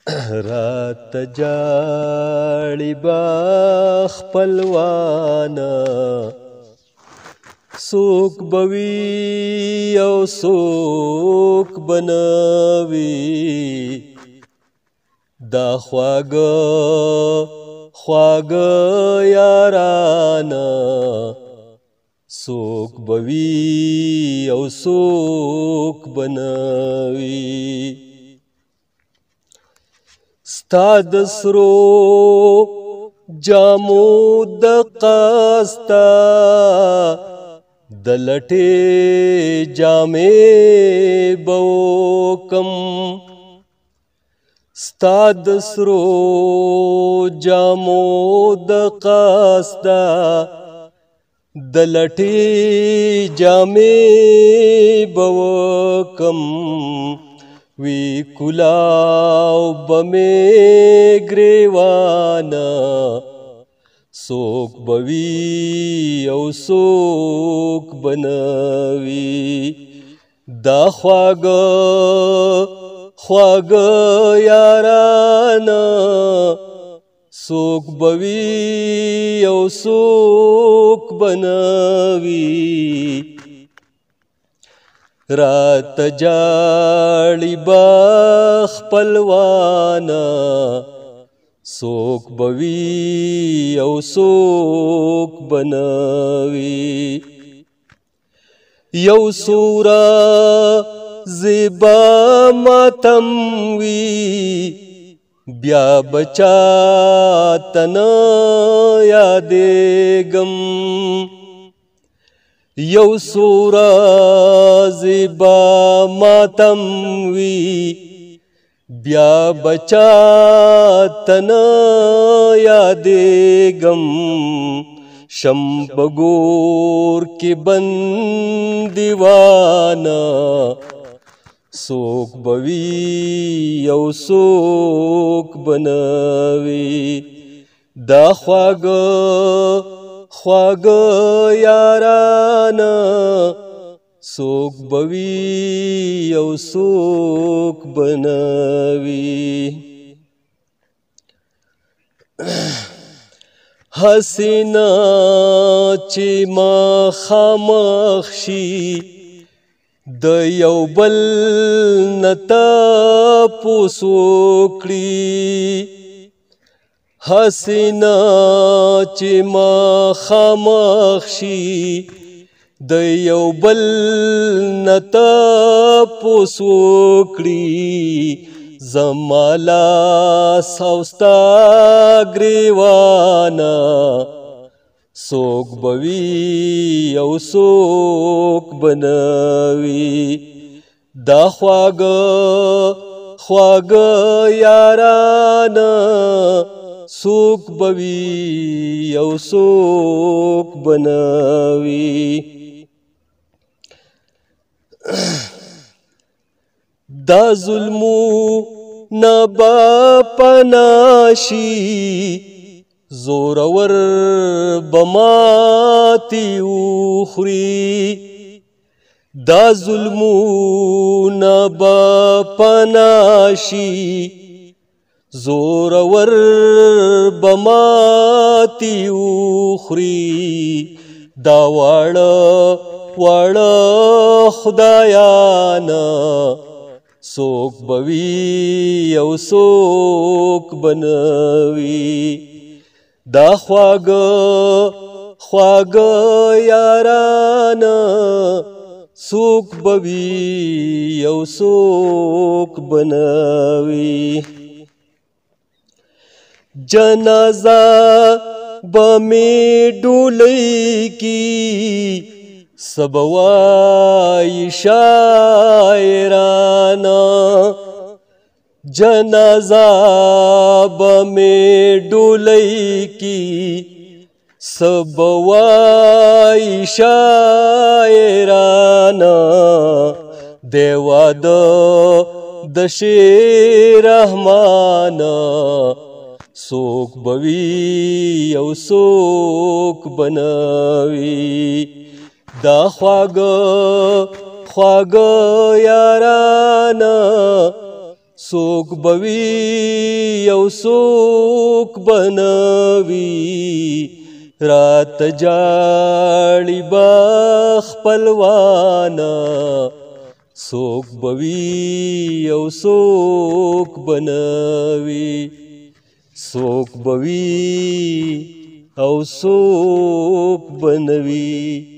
رات جاړي با خپلوانا سوک بوي او سوک بنوي دا خواږه یارانا سوک بوي او سوک بنوي ستا د سرو جامو د قاستا د لټې جامې بوکم ستا د سرو جامو د قاستا د لټې جامې بوکم وی کلاو بمې گریوانا سوک بوي او سوک بنوي دا خواږه یارانا سوک بوي او سوک بنوي رات جاړي با خپلوانا سوک بوي او سوک بنوي یو سورا زیبا ماتم وی بیا بچا تنا یادېږم یو سورا زیبا ماتم وی بیا بچا تنا یادېږم شم بګور کې بندیوانا سوک بوي او سوک بنوي دا خواږه یارانا سوک بوي او سوک بنوي حسینا چې مخامخ شي د یو بل نه تپوس وکړي حسینا چې مخامخ شي د یو بل نه تپوس وکړي زما لاس او ستا ګریوانا سوک بوي او سوک بنوي دا خواږه یارانا سوک بوي او سوک بنوي دا ظلمو نبا پناشي زورور بماتی اخری دا ظلمون بپناشی زورور بماتی اخری دا واړه خدایانا سوک بوي او سوک بنوي دا خواږه یارانا سوک بوي او سوک بنوي جنازه بمې ډولۍ کی سبوای شاعرانا جنازه بمې ډولۍ کی سبوای شاعرانا دیوا د شیر رحمانا سوک بوي او سوک بنوي دا خواږه یارانا څوک به وي او څوک به نه وي راته جاړي به خپلوانه څوک به وي او څوک به نه وي څوک به وي او څوک به نه وي